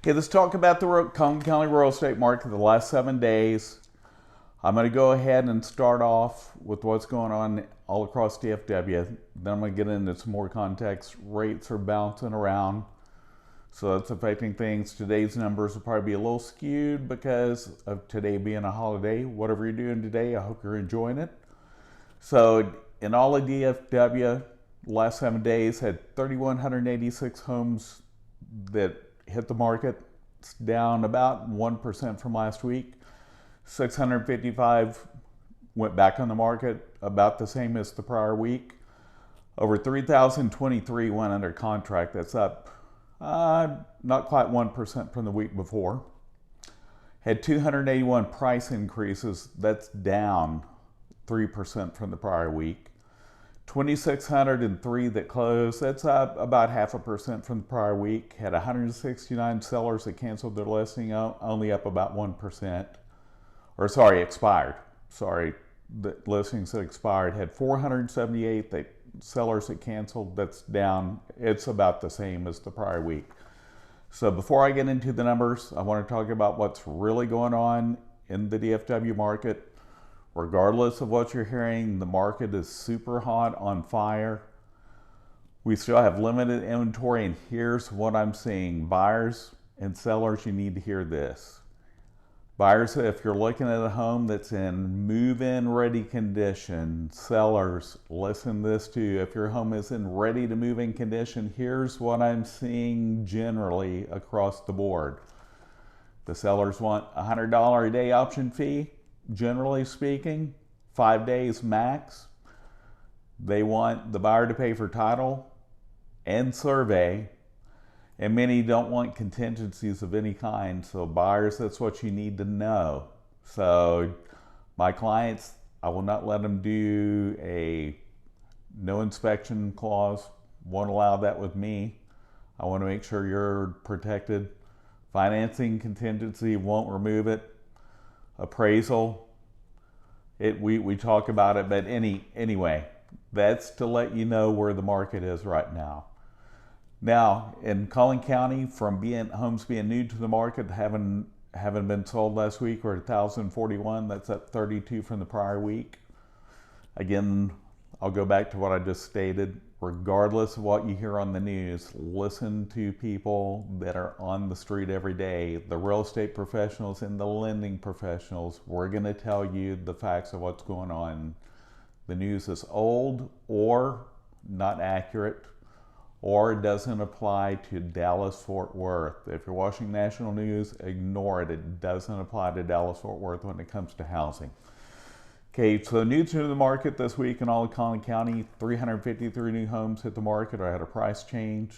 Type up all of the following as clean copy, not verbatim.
Okay, let's talk about the Collin County real estate market the last 7 days. I'm going to go ahead and start off with what's going on all across DFW. Then I'm going to get into some more context. Rates are bouncing around, so that's affecting things. Today's numbers will probably be a little skewed because of today being a holiday. Whatever you're doing today, I hope you're enjoying it. So in all of DFW, the last 7 days had 3,186 homes that hit the market. It's down about 1% from last week. 655 went back on the market, about the same as the prior week. Over 3,023 went under contract. That's up not quite 1% from the week before. Had 281 price increases. That's down 3% from the prior week. 2,603 that closed. That's up about 0.5% from the prior week. Had 169 sellers that canceled their listing, only up about 1%. Or sorry, expired. Sorry, the listings that expired. Had 478 sellers that canceled. That's down. It's about the same as the prior week. So before I get into the numbers, I want to talk about what's really going on in the DFW market. Regardless of what you're hearing, the market is super hot, on fire. We still have limited inventory, and here's what I'm seeing. Buyers and sellers, you need to hear this. Buyers, if you're looking at a home that's in move-in ready condition, sellers, listen to this too. If your home is in ready to move in condition, here's what I'm seeing generally across the board. The sellers want a $100 a day option fee. Generally speaking, 5 days max. They want the buyer to pay for title and survey, and many don't want contingencies of any kind. So buyers, that's what you need to know. So my clients, I will not let them do a no inspection clause. Won't allow that with me. I want to make sure you're protected. Financing contingency, won't remove it. Appraisal, we talk about it, but anyway, that's to let you know where the market is right now. Now, in Collin County, from homes being new to the market, having been sold last week, we're at 1,041. That's up 32 from the prior week. Again, I'll go back to what I just stated. Regardless of what you hear on the news, listen to people that are on the street every day, the real estate professionals and the lending professionals. We're going to tell you the facts of what's going on. The news is old or not accurate, or it doesn't apply to Dallas-Fort Worth. If you're watching national news, ignore it. It doesn't apply to Dallas-Fort Worth when it comes to housing. Okay, so new to the market this week in all of Collin County, 353 new homes hit the market or had a price change.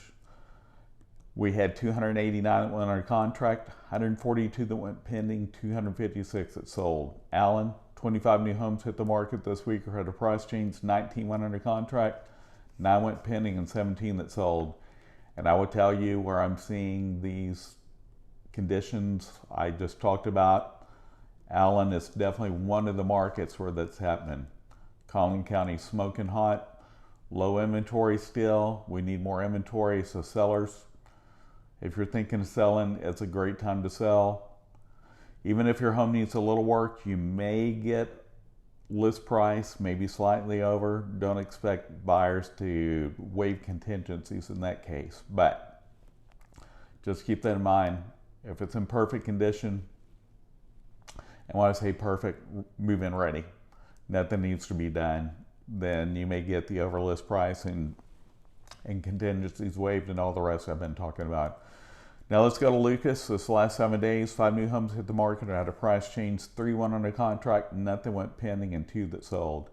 We had 289 that went under contract, 142 that went pending, 256 that sold. Allen, 25 new homes hit the market this week or had a price change, 19 went under contract, 9 went pending, and 17 that sold. And I will tell you where I'm seeing these conditions I just talked about. Allen is definitely one of the markets where that's happening. Collin County smoking hot, low inventory still. We need more inventory, so sellers, if you're thinking of selling, it's a great time to sell. Even if your home needs a little work, you may get list price, maybe slightly over. Don't expect buyers to waive contingencies in that case, but just keep that in mind. If it's in perfect condition, and when I say perfect, move-in ready, nothing needs to be done, then you may get the overlist price and contingencies waived and all the rest I've been talking about. Now let's go to Lucas. This last 7 days, 5 new homes hit the market or had a price change, 3 went under contract, nothing went pending, and 2 that sold.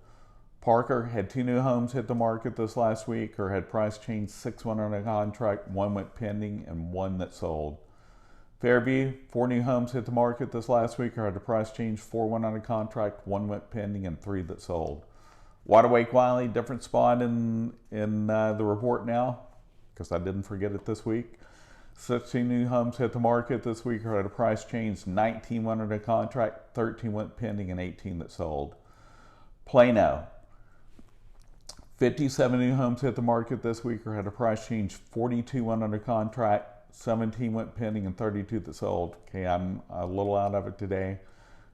Parker had 2 new homes hit the market this last week or had price change, 6 went under contract, 1 went pending, and 1 that sold. Fairview, 4 new homes hit the market this last week or had a price change, 4 went under contract, 1 went pending, and 3 that sold. Wylie, different spot in the report now, because I didn't forget it this week. 16 new homes hit the market this week or had a price change, 19 went under contract, 13 went pending, and 18 that sold. Plano, 57 new homes hit the market this week or had a price change, 42 went under contract, 17 went pending, and 32 that sold. Okay, I'm a little out of it today.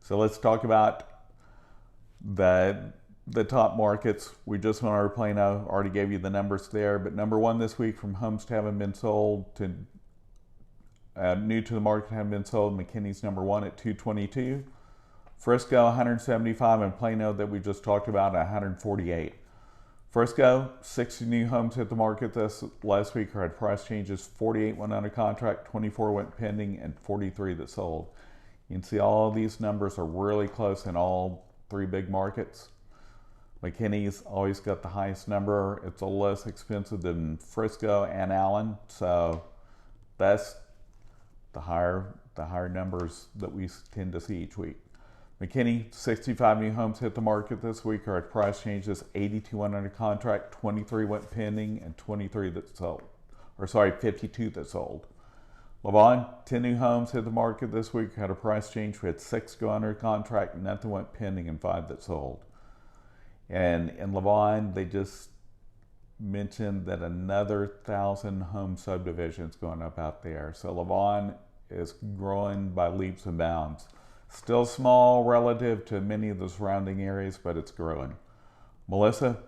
So let's talk about the top markets. We just went over Plano, already gave you the numbers there, but number one this week from homes that haven't been sold to new to the market haven't been sold, McKinney's number one at 222. Frisco 175, and Plano that we just talked about 148. Frisco, 60 new homes hit the market this last week or had price changes. 48 went under contract, 24 went pending, and 43 that sold. You can see all of these numbers are really close in all three big markets. McKinney's always got the highest number. It's a little less expensive than Frisco and Allen, so that's the higher numbers that we tend to see each week. McKinney, 65 new homes hit the market this week or at price changes. 82 went under contract, 23 went pending, and 23 that sold. 52 that sold. Lavon, 10 new homes hit the market this week, had a price change. We had 6 go under contract, nothing went pending, and 5 that sold. And in Lavon, they just mentioned that another 1,000 home subdivisions going up out there. So Lavon is growing by leaps and bounds. Still small relative to many of the surrounding areas, but it's growing. Melissa,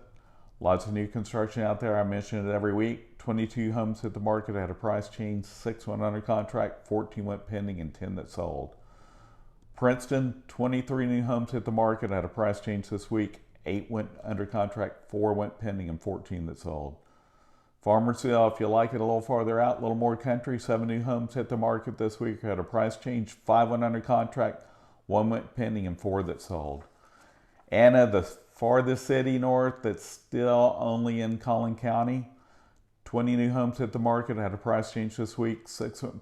lots of new construction out there. I mention it every week. 22 homes hit the market, had a price change. 6 went under contract, 14 went pending, and 10 that sold. Princeton, 23 new homes hit the market, had a price change this week. 8 went under contract, 4 went pending, and 14 that sold. Farmersville, if you like it a little farther out, a little more country, 7 new homes hit the market this week, had a price change. 5 went under contract, 1 went pending, and 4 that sold. Anna, the farthest city north that's still only in Collin County, 20 new homes hit the market, had a price change this week. 6 went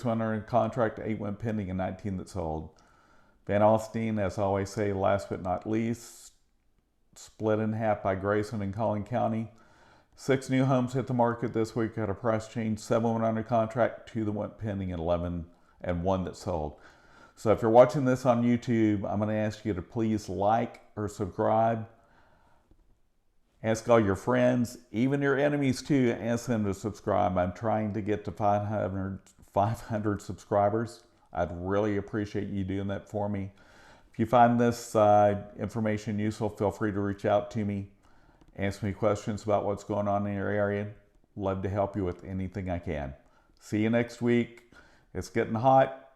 under contract, 8 went pending, and 19 that sold. Van Alstyne, as I always say, last but not least, split in half by Grayson in Collin County. 6 new homes hit the market this week, had a price change. 7 went under contract, 2 that went pending, and 11 and 1 that sold. So if you're watching this on YouTube, I'm going to ask you to please like or subscribe. Ask all your friends, even your enemies too, ask them to subscribe. I'm trying to get to 500 subscribers. I'd really appreciate you doing that for me. If you find this information useful, feel free to reach out to me. Ask me questions about what's going on in your area. Love to help you with anything I can. See you next week. It's getting hot.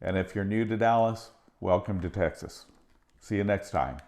And if you're new to Dallas, welcome to Texas. See you next time.